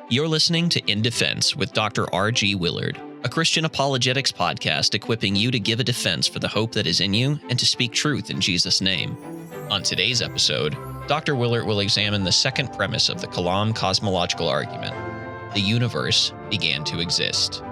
You're listening to In Defense with Dr. R.G. Willert, a Christian apologetics podcast equipping you to give a defense for the hope that is in you and to speak truth in Jesus' name. On today's episode, Dr. Willert will examine the second premise of the Kalam cosmological argument. The universe began to exist.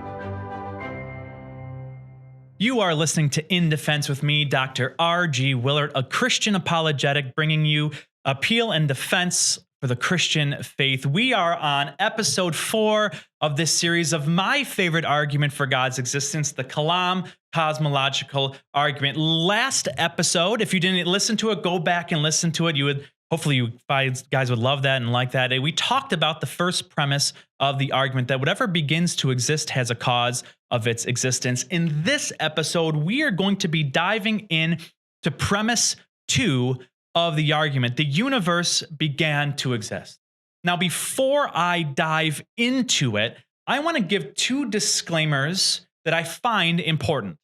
You are listening to In Defense with me, Dr. R.G. Willert, a Christian apologetic bringing you appeal and defense for the Christian faith. We are on episode 4 of this series of my favorite argument for God's existence, the Kalam cosmological argument. Last episode, if you didn't listen to it, go back and listen to it. Hopefully you guys would love that and like that. We talked about the first premise of the argument that whatever begins to exist has a cause of its existence. In this episode, we are going to be diving in to premise 2 of the argument. The universe began to exist. Now, before I dive into it, I want to give 2 disclaimers that I find important.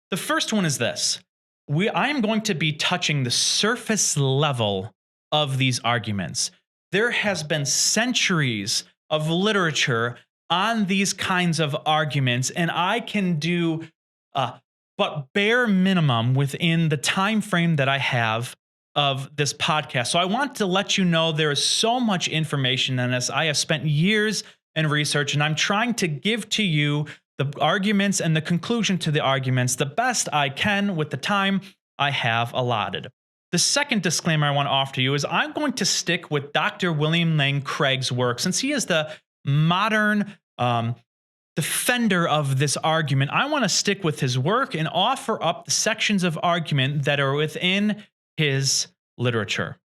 The first one is this. I am going to be touching the surface level of these arguments. There has been centuries of literature on these kinds of arguments, and I can do but bare minimum within the time frame that I have of this podcast. So I want to let you know there is so much information in this. I have spent years in research, and I'm trying to give to you the arguments and the conclusion to the arguments the best I can with the time I have allotted. The second disclaimer I want to offer to you is I'm going to stick with Dr. William Lane Craig's work. Since he is the modern defender of this argument, I want to stick with his work and offer up the sections of argument that are within his literature.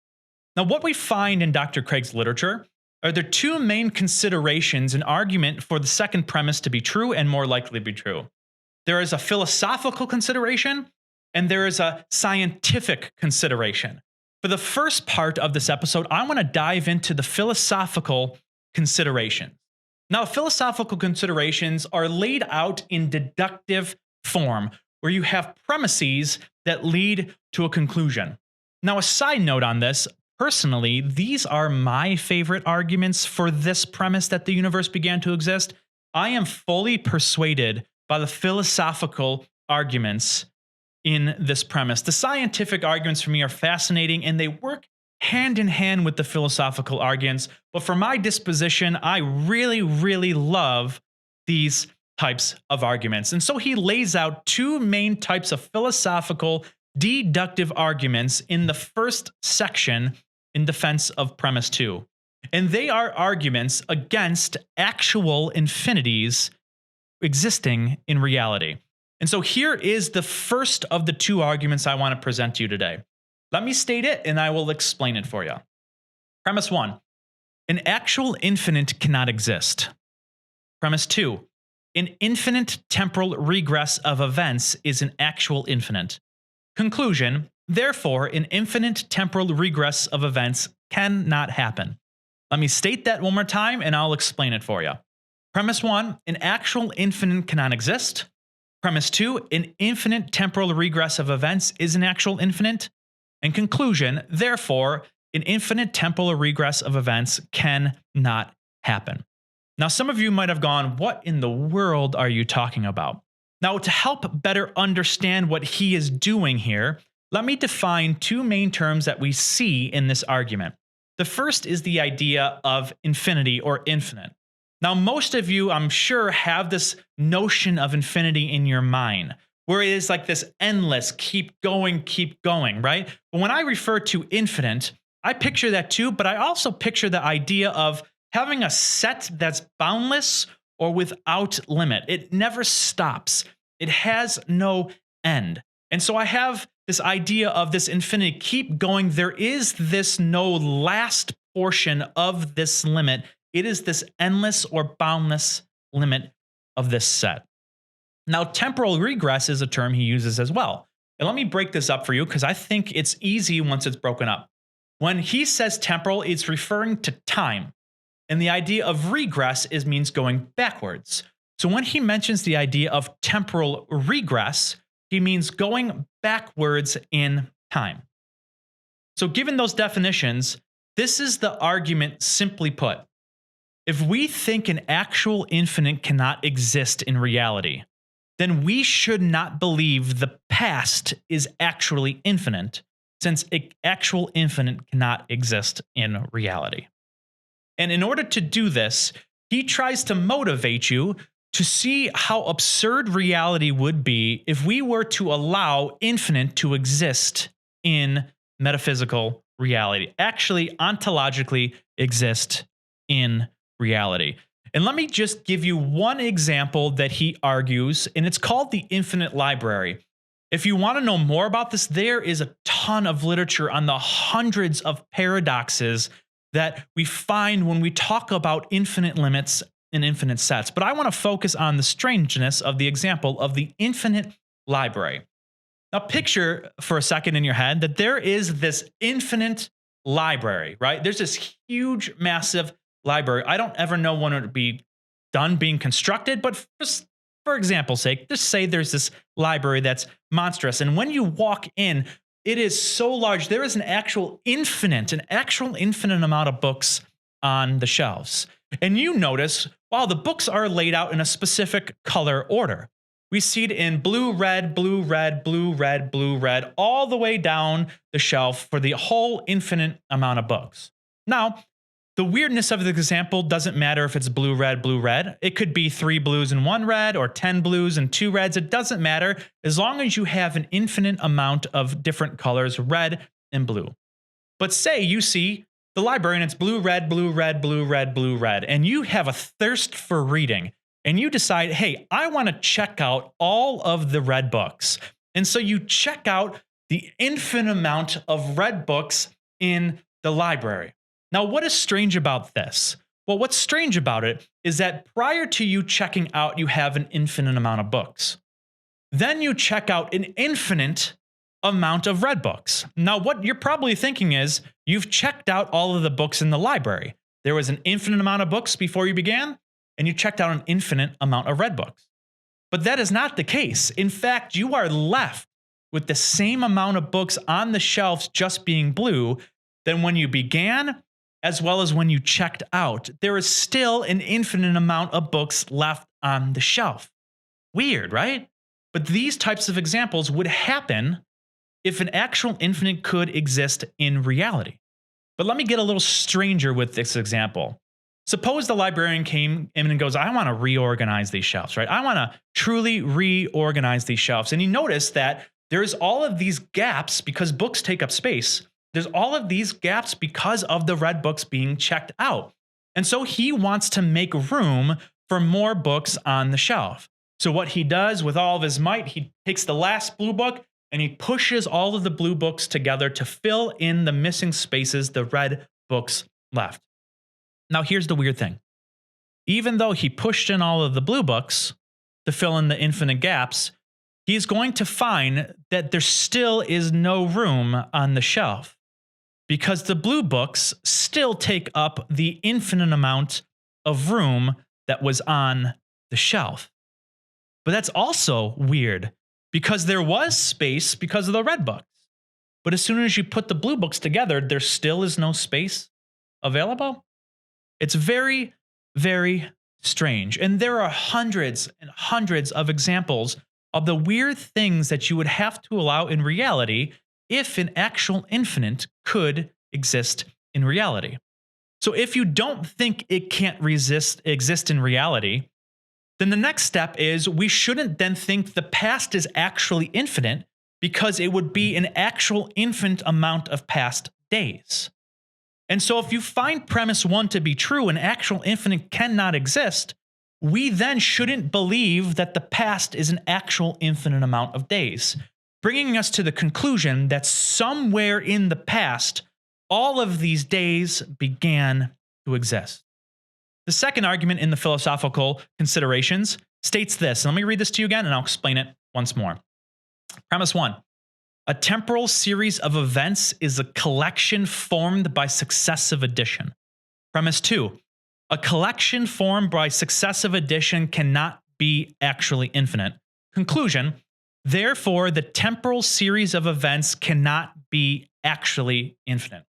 Now, what we find in Dr. Craig's literature are there 2 main considerations in argument for the second premise to be true and more likely to be true. There is a philosophical consideration, and there is a scientific consideration. For the first part of this episode, I want to dive into the philosophical considerations. Now, philosophical considerations are laid out in deductive form, where you have premises that lead to a conclusion. Now, a side note on this, personally, these are my favorite arguments for this premise that the universe began to exist. I am fully persuaded by the philosophical arguments in this premise. The scientific arguments for me are fascinating, and they work hand in hand with the philosophical arguments. But for my disposition, I really, really love these types of arguments. And so he lays out 2 main types of philosophical deductive arguments in the first section in defense of premise 2. And they are arguments against actual infinities existing in reality. And so here is the first of the 2 arguments I want to present to you today. Let me state it and I will explain it for you. Premise 1, an actual infinite cannot exist. Premise 2, an infinite temporal regress of events is an actual infinite. Conclusion, therefore, an infinite temporal regress of events cannot happen. Let me state that one more time and I'll explain it for you. Premise 1, an actual infinite cannot exist. Premise 2, an infinite temporal regress of events is an actual infinite. And conclusion, therefore, an infinite temporal regress of events cannot happen. Now, some of you might have gone, what in the world are you talking about? Now, to help better understand what he is doing here, let me define 2 main terms that we see in this argument. The first is the idea of infinity or infinite. Now, most of you, I'm sure, have this notion of infinity in your mind, where it is like this endless, keep going, right? But when I refer to infinite, I picture that too, but I also picture the idea of having a set that's boundless or without limit. It never stops. It has no end. And so I have this idea of this infinity, keep going. There is this no last portion of this limit. It is this endless or boundless limit of this set. Now, temporal regress is a term he uses as well. And let me break this up for you because I think it's easy once it's broken up. When he says temporal, it's referring to time. And the idea of regress means going backwards. So when he mentions the idea of temporal regress, he means going backwards in time. So given those definitions, this is the argument simply put. If we think an actual infinite cannot exist in reality, then we should not believe the past is actually infinite, since an actual infinite cannot exist in reality. And in order to do this, he tries to motivate you to see how absurd reality would be if we were to allow infinite to exist in metaphysical reality, actually ontologically exist in reality. And let me just give you one example that he argues, and it's called the infinite library. If you want to know more about this, there is a ton of literature on the hundreds of paradoxes that we find when we talk about infinite limits and infinite sets. But I want to focus on the strangeness of the example of the infinite library. Now, picture for a second in your head that there is this infinite library, right? There's this huge, massive library. I don't ever know when it would be done being constructed, but just for example's sake, just say there's this library that's monstrous. And when you walk in, it is so large. There is an actual infinite amount of books on the shelves. And you notice, wow, the books are laid out in a specific color order. We see it in blue, red, blue, red, blue, red, blue, red, all the way down the shelf for the whole infinite amount of books. Now, the weirdness of the example doesn't matter if it's blue, red, blue, red. It could be 3 blues and 1 red or 10 blues and 2 reds. It doesn't matter as long as you have an infinite amount of different colors, red and blue. But say you see the library and it's blue, red, blue, red, blue, red, blue, red, and you have a thirst for reading and you decide, hey, I want to check out all of the red books. And so you check out the infinite amount of red books in the library. Now, what is strange about this? Well, what's strange about it is that prior to you checking out, you have an infinite amount of books. Then you check out an infinite amount of red books. Now, what you're probably thinking is you've checked out all of the books in the library. There was an infinite amount of books before you began, and you checked out an infinite amount of red books. But that is not the case. In fact, you are left with the same amount of books on the shelves just being blue than when you began, as well as when you checked out. There is still an infinite amount of books left on the shelf. Weird, right? But these types of examples would happen if an actual infinite could exist in reality. But let me get a little stranger with this example. Suppose the librarian came in and goes, I want to reorganize these shelves, right? I want to truly reorganize these shelves. And you notice that there's all of these gaps because books take up space. There's all of these gaps because of the red books being checked out. And so he wants to make room for more books on the shelf. So what he does with all of his might, he takes the last blue book and he pushes all of the blue books together to fill in the missing spaces the red books left. Now, here's the weird thing. Even though he pushed in all of the blue books to fill in the infinite gaps, he's going to find that there still is no room on the shelf, because the blue books still take up the infinite amount of room that was on the shelf. But that's also weird because there was space because of the red books. But as soon as you put the blue books together, there still is no space available. It's very, very strange. And there are hundreds and hundreds of examples of the weird things that you would have to allow in reality if an actual infinite could exist in reality. So if you don't think it can't exist in reality, then the next step is we shouldn't then think the past is actually infinite, because it would be an actual infinite amount of past days. And so if you find premise 1 to be true, an actual infinite cannot exist, we then shouldn't believe that the past is an actual infinite amount of days, bringing us to the conclusion that somewhere in the past, all of these days began to exist. The second argument in the philosophical considerations states this. And let me read this to you again, and I'll explain it once more. Premise 1. A temporal series of events is a collection formed by successive addition. Premise 2. A collection formed by successive addition cannot be actually infinite. Conclusion. Therefore, the temporal series of events cannot be actually infinite.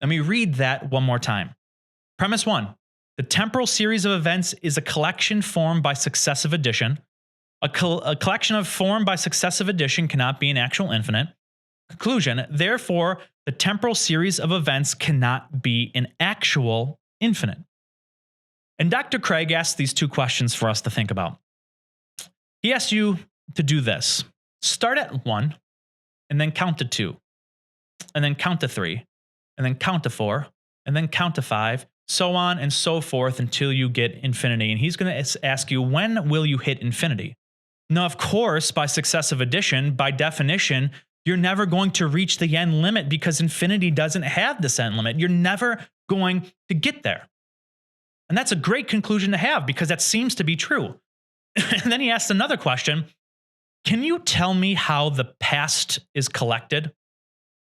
Let me read that one more time. Premise 1. The temporal series of events is a collection formed by successive addition. A collection of formed by successive addition cannot be an actual infinite. Conclusion, therefore, the temporal series of events cannot be an actual infinite. And Dr. Craig asks these two questions for us to think about. He asks you to do this. Start at 1, and then count to 2, and then count to 3, and then count to 4, and then count to 5, so on and so forth until you get infinity. And he's going to ask you, when will you hit infinity? Now, of course, by successive addition, by definition, you're never going to reach the end limit because infinity doesn't have this end limit. You're never going to get there. And that's a great conclusion to have because that seems to be true. And then he asks another question. Can you tell me how the past is collected?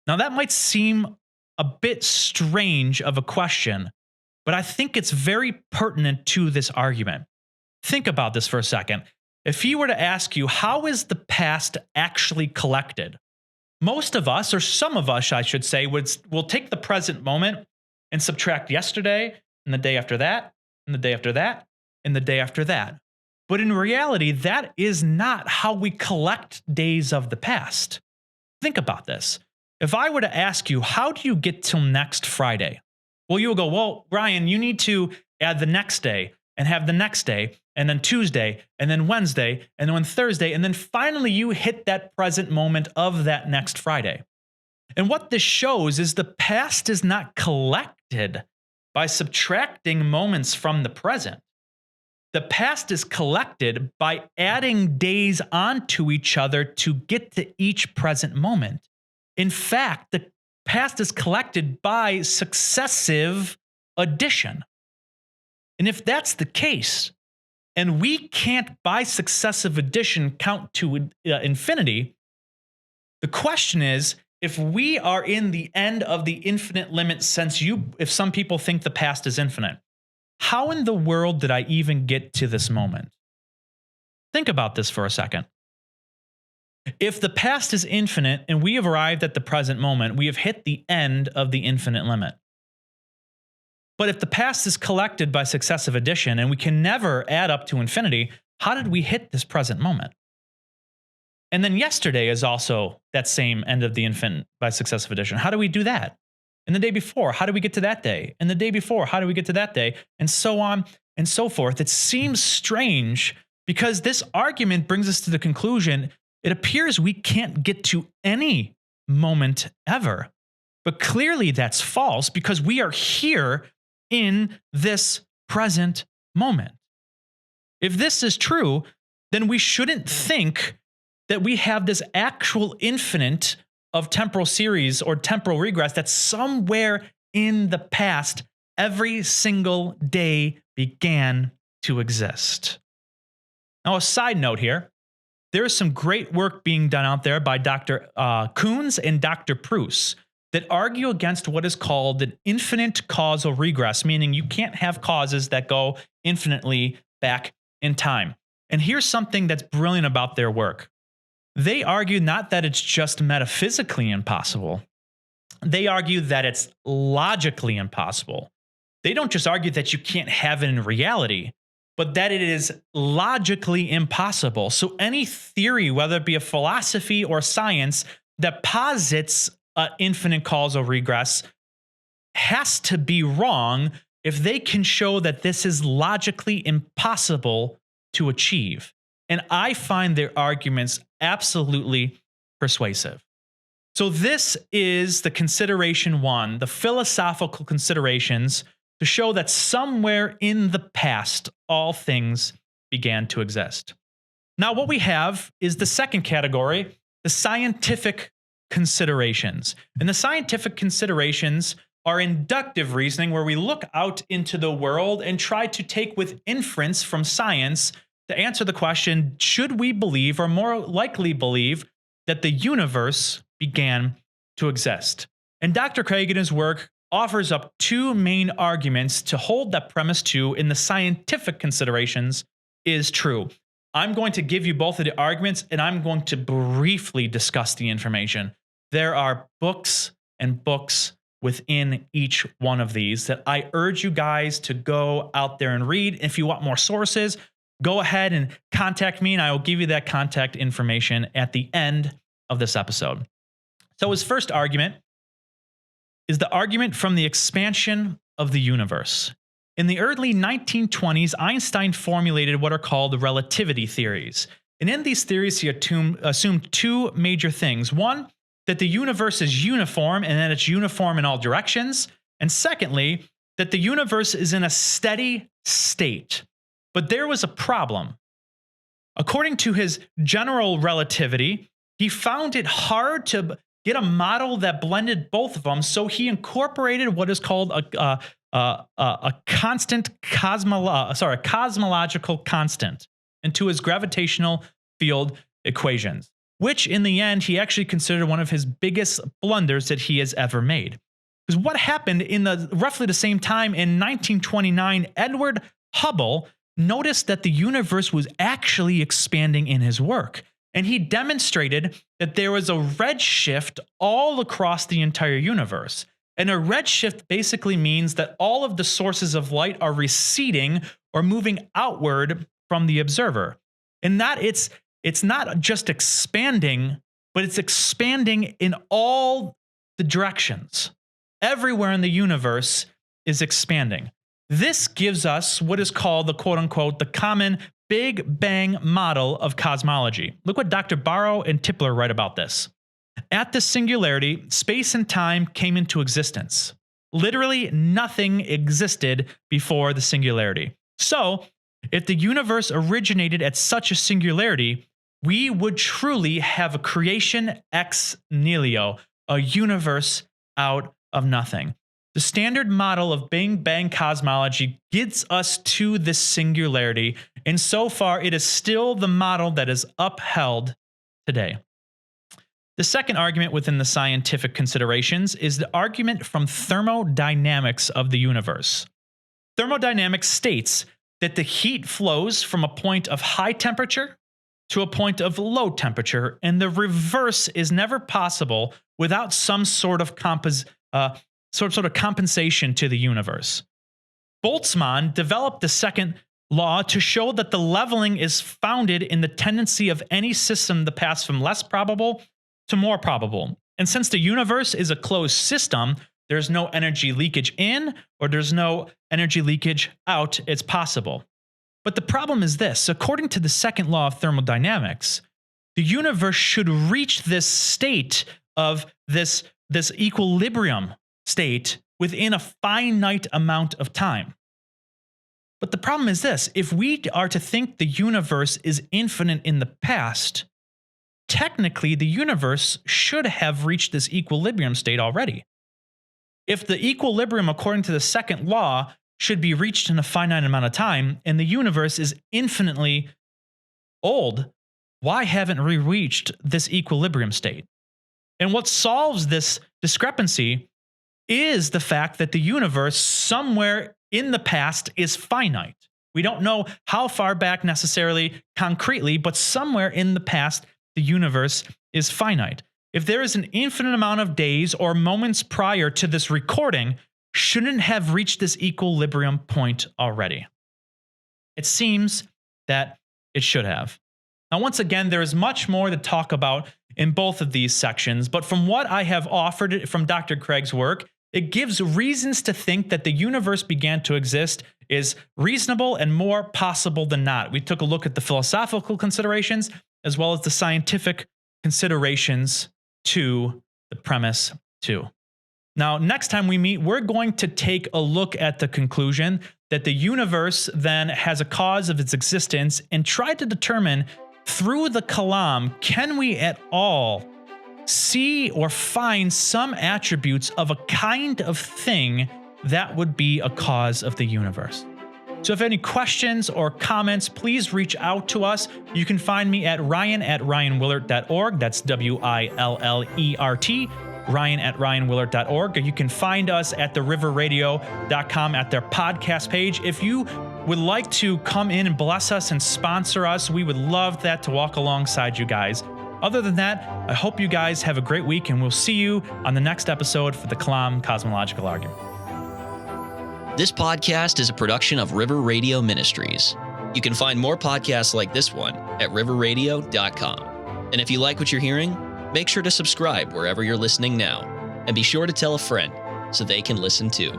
Now, that might seem a bit strange of a question, but I think it's very pertinent to this argument. Think about this for a second. If he were to ask you, how is the past actually collected? Most of us, or some of us, I should say, will take the present moment and subtract yesterday and the day after that, and the day after that, and the day after that. But in reality, that is not how we collect days of the past. Think about this. If I were to ask you, how do you get till next Friday? Well, you'll go, well, Ryan, you need to add the next day and have the next day, and then Tuesday, and then Wednesday, and then Thursday, and then finally you hit that present moment of that next Friday. And what this shows is the past is not collected by subtracting moments from the present. The past is collected by adding days onto each other to get to each present moment. In fact, the past is collected by successive addition. And if that's the case, and we can't by successive addition count to infinity, the question is, if we are in the end of the infinite limit, if some people think the past is infinite, how in the world did I even get to this moment? Think about this for a second. If the past is infinite and we have arrived at the present moment, we have hit the end of the infinite limit. But if the past is collected by successive addition and we can never add up to infinity, how did we hit this present moment? And then yesterday is also that same end of the infinite by successive addition. How do we do that? And the day before, how do we get to that day? And the day before, how do we get to that day? And so on and so forth. It seems strange because this argument brings us to the conclusion it appears we can't get to any moment ever. But clearly that's false because we are here in this present moment. If this is true, then we shouldn't think that we have this actual infinite of temporal series or temporal regress that's somewhere in the past every single day began to exist. Now, a side note here, there is some great work being done out there by Dr. Koons and Dr. Pruess that argue against what is called an infinite causal regress, meaning you can't have causes that go infinitely back in time. And here's something that's brilliant about their work. They argue not that it's just metaphysically impossible. They argue that it's logically impossible. They don't just argue that you can't have it in reality, but that it is logically impossible. So any theory, whether it be a philosophy or science, that posits an infinite causal regress has to be wrong if they can show that this is logically impossible to achieve. And I find their arguments absolutely persuasive. So this is the consideration one, the philosophical considerations to show that somewhere in the past, all things began to exist. Now, what we have is the second category, the scientific considerations. And the scientific considerations are inductive reasoning, where we look out into the world and try to take with inference from science to answer the question, should we believe, or more likely believe, that the universe began to exist? And Dr. Craig in his work offers up two main arguments to hold that premise two in the scientific considerations is true. I'm going to give you both of the arguments, and I'm going to briefly discuss the information. There are books and books within each one of these that I urge you guys to go out there and read. If you want more sources, go ahead and contact me, and I will give you that contact information at the end of this episode. So his first argument is the argument from the expansion of the universe. In the early 1920s, Einstein formulated what are called relativity theories. And in these theories, he assumed two major things. One, that the universe is uniform and that it's uniform in all directions. And secondly, that the universe is in a steady state. But there was a problem. According to his general relativity, he found it hard to get a model that blended both of them, so he incorporated what is called a cosmological constant into his gravitational field equations, which in the end he actually considered one of his biggest blunders that he has ever made. Because what happened in roughly the same time in 1929, Edward Hubble noticed that the universe was actually expanding in his work. And he demonstrated that there was a redshift all across the entire universe. And a redshift basically means that all of the sources of light are receding or moving outward from the observer. And that it's not just expanding, but it's expanding in all the directions. Everywhere in the universe is expanding. This gives us what is called the quote unquote, the common Big Bang model of cosmology. Look what Dr. Barrow and Tipler write about this. At the singularity, space and time came into existence. Literally nothing existed before the singularity. So, if the universe originated at such a singularity, we would truly have a creation ex nihilo, a universe out of nothing. The standard model of Big Bang cosmology gets us to this singularity, and so far it is still the model that is upheld today. The second argument within the scientific considerations is the argument from thermodynamics of the universe. Thermodynamics states that the heat flows from a point of high temperature to a point of low temperature, and the reverse is never possible without some sort of compensation to the universe. Boltzmann developed the second law to show that the leveling is founded in the tendency of any system to pass from less probable to more probable. And since the universe is a closed system, there's no energy leakage in or there's no energy leakage out. It's possible. But the problem is this: according to the second law of thermodynamics, the universe should reach this state of this equilibrium state within a finite amount of time. But the problem is this: if we are to think the universe is infinite in the past, technically the universe should have reached this equilibrium state already. If the equilibrium, according to the second law, should be reached in a finite amount of time, and the universe is infinitely old, why haven't we reached this equilibrium state? And what solves this discrepancy is the fact that the universe somewhere in the past is finite. We don't know how far back necessarily concretely, but somewhere in the past, the universe is finite. If there is an infinite amount of days or moments prior to this recording, shouldn't have reached this equilibrium point already. It seems that it should have. Now, once again, there is much more to talk about in both of these sections, but from what I have offered from Dr. Craig's work, it gives reasons to think that the universe began to exist is reasonable and more possible than not. We took a look at the philosophical considerations as well as the scientific considerations to the premise too. Now, next time we meet, we're going to take a look at the conclusion that the universe then has a cause of its existence and try to determine through the Kalam, can we at all see or find some attributes of a kind of thing that would be a cause of the universe? So if any questions or comments, please reach out to us. You can find me at ryan@ryanwillert.org. That's WILLERT. Ryan@ryanwillert.org. You can find us at theriverradio.com at their podcast page. If you would like to come in and bless us and sponsor us, we would love that to walk alongside you guys. Other than that, I hope you guys have a great week, and we'll see you on the next episode for the Kalam Cosmological Argument. This podcast is a production of River Radio Ministries. You can find more podcasts like this one at riverradio.com. And if you like what you're hearing, make sure to subscribe wherever you're listening now, and be sure to tell a friend so they can listen too.